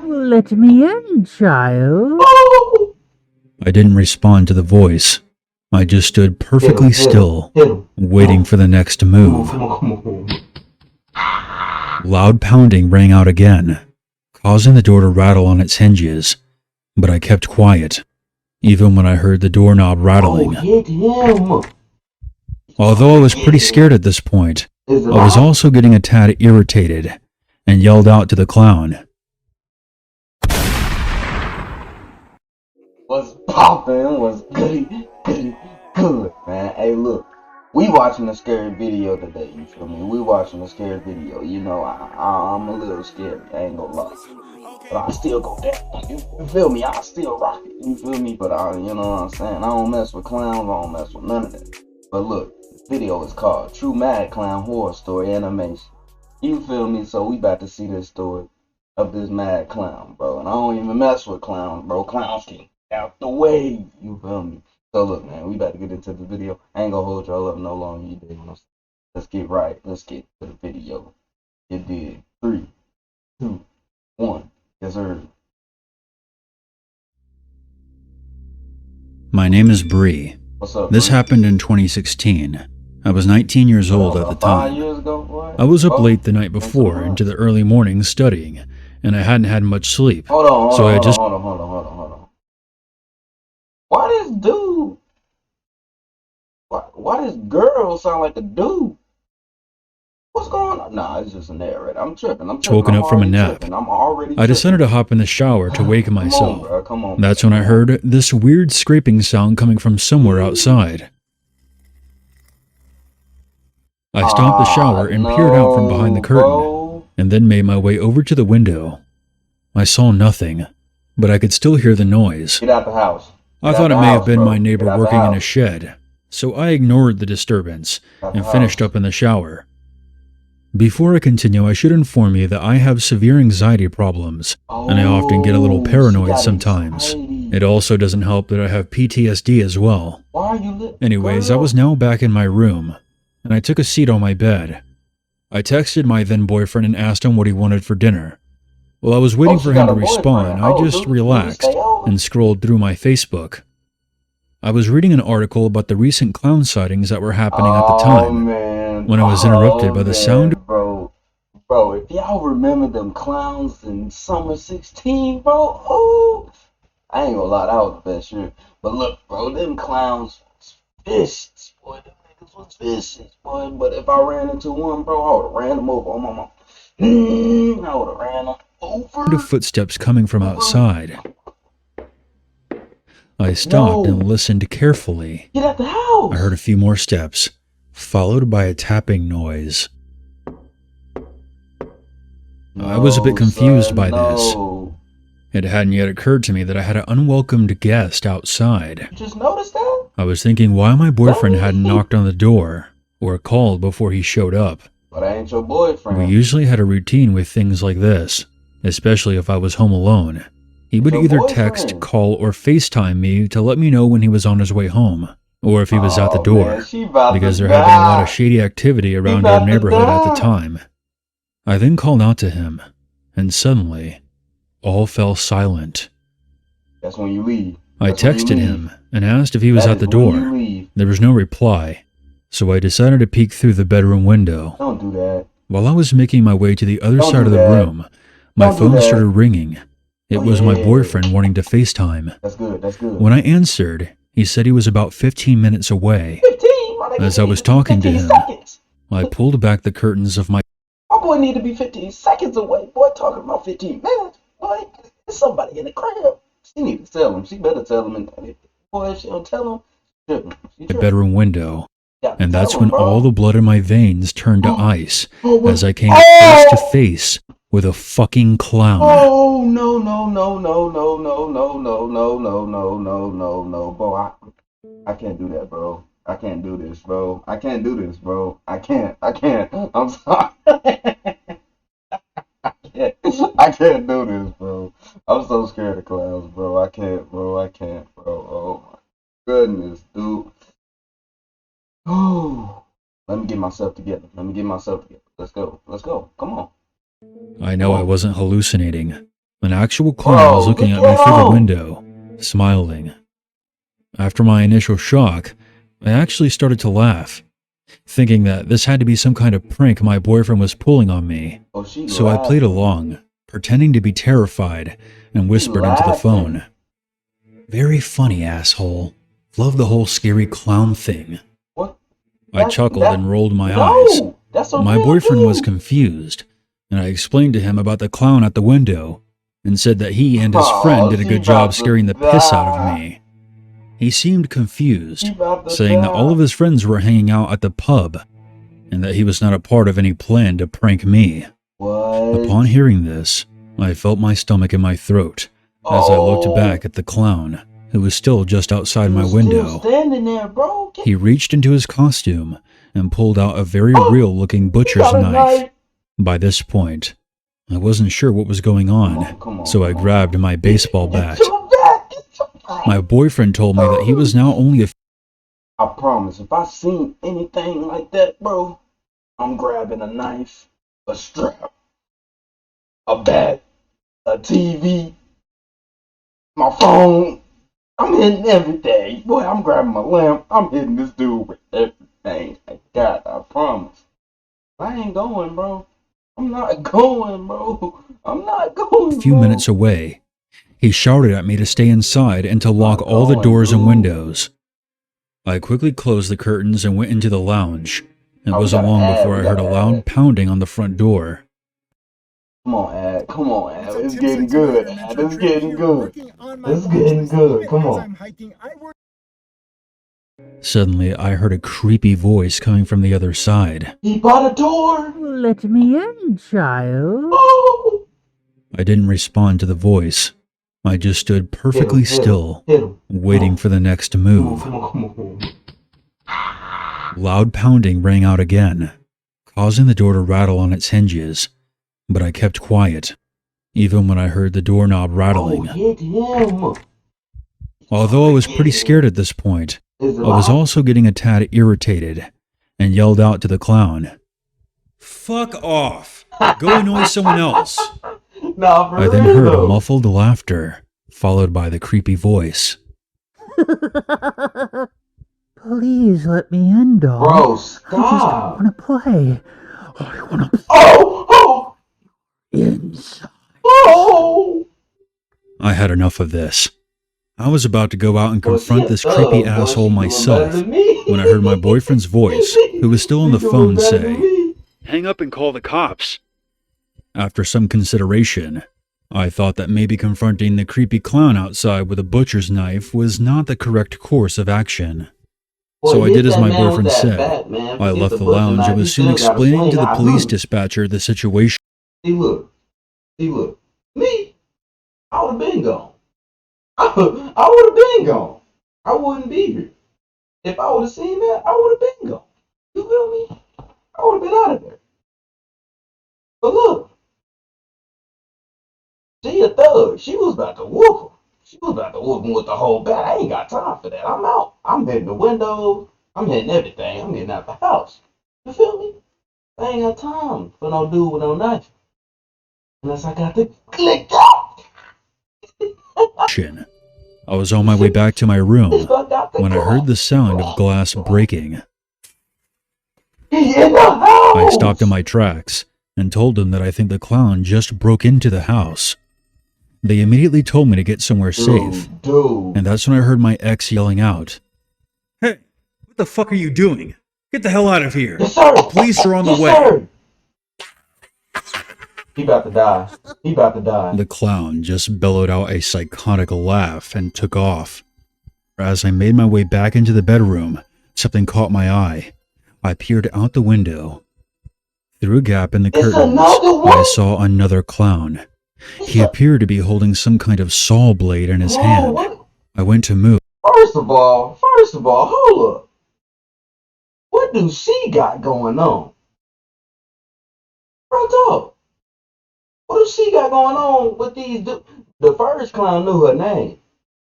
Let me in, child. I didn't respond to the voice. I just stood perfectly still, waiting for the next move. Loud pounding rang out again, causing the door to rattle on its hinges, but I kept quiet, even when I heard the doorknob rattling. Although I was pretty scared at this point, I was also getting a tad irritated, and yelled out to the clown. What's poppin'? What's goody, good, man? Hey, look, we watching a scary video today, you feel me? We watching a scary video. You know, I'm a little scared, I ain't gonna lie. But I still go down, you feel me? I still rock it, you feel me? But you know what I'm saying? I don't mess with clowns, I don't mess with none of that. But look, this video is called True Mad Clown Horror Story Animation. You feel me? So we about to see this story of this mad clown, bro. And I don't even mess with clowns, bro. Clowns can out the way, you feel me? So look, man, we about to get into the video. I ain't gonna hold y'all up no longer, you dig? Let's get right. Let's get to the video. It did. 3, 2, 1. Yes, sir. My name is Bree. What's up? This Bree? happened in 2016. I was 19 years old at the 5 time. years ago, boy? I was up late the night before into the early morning studying, and I hadn't had much sleep. Hold on. Hold on. Why this dude? Why this girl sound like a dude? What's going on? Nah, it's just a narrator. I'm tripping. Woken up from a nap. I decided to hop in the shower to wake myself. Come on. That's when I heard this weird scraping sound coming from somewhere outside. I stopped the shower and peered out from behind the curtain, and then made my way over to the window. I saw nothing, but I could still hear the noise. Get out the house. I thought it may have been my neighbor working in a shed, so I ignored the disturbance and finished up in the shower. Before I continue, I should inform you that I have severe anxiety problems, and I often get a little paranoid sometimes. It also doesn't help that I have PTSD as well. Anyways, I was now back in my room, and I took a seat on my bed. I texted my then boyfriend and asked him what he wanted for dinner. While I was waiting for him to respond, I just relaxed and scrolled through my Facebook. I was reading an article about the recent clown sightings that were happening at the time, when I was interrupted by the sound. Bro, if y'all remember them clowns in summer 16, bro, I ain't gonna lie, that was the best shit. But look, bro, them clowns was vicious, boy. Them niggas was vicious, boy. But if I ran into one, bro, I would've ran them over. Oh, my mama. I would've ran them over. The footsteps coming from outside. I stopped and listened carefully. Get out the house. I heard a few more steps, followed by a tapping noise. I was a bit confused by this. It hadn't yet occurred to me that I had an unwelcomed guest outside. You just noticed that? I was thinking why my boyfriend hadn't knocked on the door or called before he showed up. But I ain't your boyfriend. We usually had a routine with things like this, especially if I was home alone. He would either text, call, or FaceTime me to let me know when he was on his way home, or if he was at the door, because there had been a lot of shady activity around our neighborhood at the time. I then called out to him, and suddenly, all fell silent. That's when you leave. I texted him and asked if he was at the door. There was no reply, so I decided to peek through the bedroom window. Don't do that. While I was making my way to the other side of the room, my phone started ringing. It was my boyfriend wanting to FaceTime. That's good. When I answered, he said he was about 15 minutes away. 15? As I was talking to him, I pulled back the curtains of my... My boy need to be 15 seconds away. Boy, talking about 15 minutes. Boy, there's somebody in the crib. She need to tell him. She better tell him. Boy, if she don't tell him, the bedroom window. And that's when all the blood in my veins turned to ice as I came face to face with a fucking clown. Oh, no, bro. I can't do that, bro. I can't do this, bro. I can't. I'm sorry. I can't do this, bro. I'm so scared of clowns, bro. I can't, bro. Oh, my goodness, dude. Oh, let me get myself together. Let's go. Come on. I know I wasn't hallucinating. An actual clown was looking at me through the window, smiling. After my initial shock, I actually started to laugh, thinking that this had to be some kind of prank my boyfriend was pulling on me. So I played along, pretending to be terrified, and whispered into the phone. "Very funny, asshole. Love the whole scary clown thing." What? I chuckled and rolled my eyes. My boyfriend was confused, and I explained to him about the clown at the window, and said that he and his friend did a good job scaring the piss out of me. He seemed confused, saying that all of his friends were hanging out at the pub, and that he was not a part of any plan to prank me. What? Upon hearing this, I felt my stomach in my throat as I looked back at the clown, who was still just outside my window. Standing there, bro. He reached into his costume and pulled out a very real-looking butcher's knife. By this point, I wasn't sure what was going on, so I grabbed my baseball bat. My boyfriend told me that he was now only a... I promise, if I seen anything like that, bro, I'm grabbing a knife, a strap, a bat, a TV, my phone. I'm hitting everything. Boy, I'm grabbing my lamp. I'm hitting this dude with everything I got, I promise. I ain't going, bro. I'm not going, bro. I'm not going, A few minutes away, he shouted at me to stay inside and to lock all the doors and windows. I quickly closed the curtains and went into the lounge. It wasn't long before I heard a loud pounding on the front door. Come on, Ad. Come on, Ad. It's getting good, Ad. It's getting good. It's getting good. Come on. Suddenly, I heard a creepy voice coming from the other side. He bought a door. Let me in, child. Oh. I didn't respond to the voice. I just stood perfectly still, waiting for the next move. Come on. Loud pounding rang out again, causing the door to rattle on its hinges, but I kept quiet, even when I heard the doorknob rattling. Hit him. Although I was pretty scared at this point, I was also getting a tad irritated, and yelled out to the clown, "Fuck off! Go annoy someone else!" Nah, for I then real, heard though. muffled laughter, followed by the creepy voice. Please let me in, dog. Bro, I just stop. want to play. I want to Oh. inside. Oh. I had enough of this. I was about to go out and Well, confront shit, this creepy boy, asshole she doing myself better than me. when I heard my boyfriend's voice, who was still on the She doing phone, better than say, me. "Hang up and call the cops." After some consideration, I thought that maybe confronting the creepy clown outside with a butcher's knife was not the correct course of action. So Boy, I hit did as that my man with boyfriend that said. bat, man. I Forget left the the butcher lounge knife. and He was soon still got a explaining to sling. the I police know. dispatcher the situation. See, look. Me, I would have been gone. I would have been gone. I wouldn't be here. If I would have seen that, I would have been gone. You feel me? I would have been out of there. But look, she a thug. She was about to whoop him. She was about to whoop him with the whole bat. I ain't got time for that. I'm out. I'm hitting the windows. I'm hitting everything. I'm getting out the house. You feel me? I ain't got time for no dude with no knife. Unless I got the click out. I was on my way back to my room If I got the when I heard the sound of glass breaking. He in the house. I stopped in my tracks and told them that I think the clown just broke into the house. They immediately told me to get somewhere safe, Dude. and that's when I heard my ex yelling out, "Hey, what the fuck are you doing? Get the hell out of here! Yes, sir. The police are on the Yes, way!" sir. He about to die. He about to die. The clown just bellowed out a psychotic laugh and took off. As I made my way back into the bedroom, something caught my eye. I peered out the window. Through a gap in the curtains, another one? I saw another clown. He appeared to be holding some kind of saw blade in his hand. What? I went to move. First of all, hold up. What do she got going on? Real talk. What do she got going on with these The first clown knew her name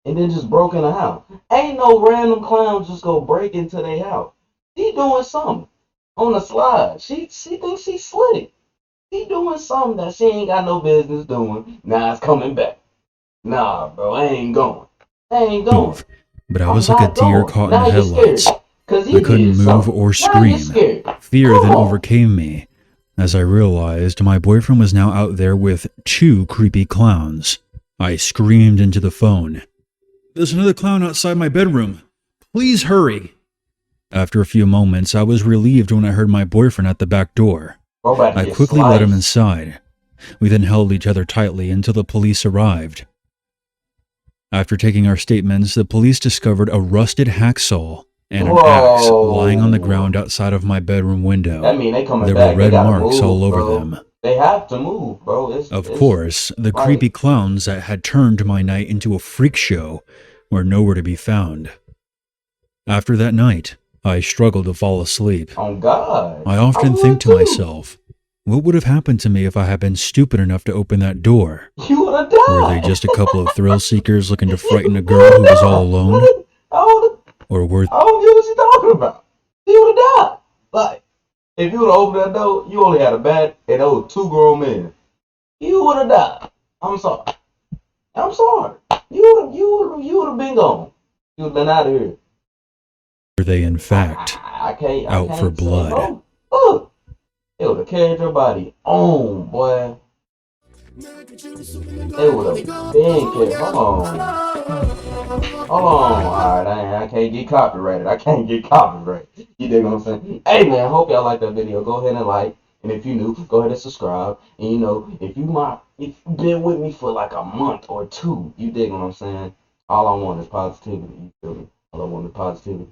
and then just broke in the house. Ain't no random clown just go break into their house. She doing something on the slide. She thinks she's slick. He doing something that she ain't got no business doing. Now it's coming back. Nah, bro, I ain't going. I ain't going. Move. But I I'm was like a not deer going. caught in the Now you're scared. headlights. Cause I you couldn't did move something. or Now you're scream. scared. Fear then Come on. overcame me as I realized my boyfriend was now out there with 2 creepy clowns. I screamed into the phone. There's another clown outside my bedroom. Please hurry. After a few moments, I was relieved when I heard my boyfriend at the back door. Bro, about to I get quickly let him sliced. inside. We then held each other tightly until the police arrived. After taking our statements, the police discovered a rusted hacksaw and an axe lying on the ground outside of my bedroom window. That mean they coming There back. were red They gotta marks move, all over bro. them. They have to move, bro. Of course, the creepy clowns that had turned my night into a freak show were nowhere to be found. After that night, I struggled to fall asleep. Oh God. I often think to myself, what would have happened to me if I had been stupid enough to open that door? You would have died. Were they just a couple of thrill seekers looking to frighten a girl who was all alone? Or were I don't get what you're talking about. You would have died. Like, if you would have opened that door, you only had a bat and those 2 grown men. You would have died. I'm sorry. I'm sorry. You would have been gone. You would have been out of here. were they in fact I can't out for say, blood? bro. Look, they would have carried your body on, boy. They would have been carried. Hold on. Alright, I can't get copyrighted. I can't get copyrighted. You dig what I'm saying? Hey man, hope y'all like that video. Go ahead and like. And if you new, go ahead and subscribe. And you know, if you've been with me for like a month or 2, you dig what I'm saying? All I want is positivity. You feel me? All I want is positivity.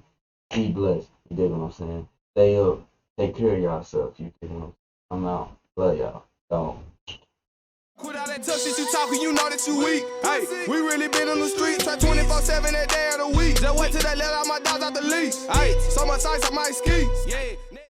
Be blessed. You dig what I'm saying? Stay up. Take care of yourself. You dig what I'm saying? I'm out. Love y'all. Gone. Quit all that tough shit you talking, you know that you weak. Hey, we really been on the street, try 24/7 that day of the week. Just wait till they let all my dogs out the leash. Hey, so much ice, I might ski. Yeah.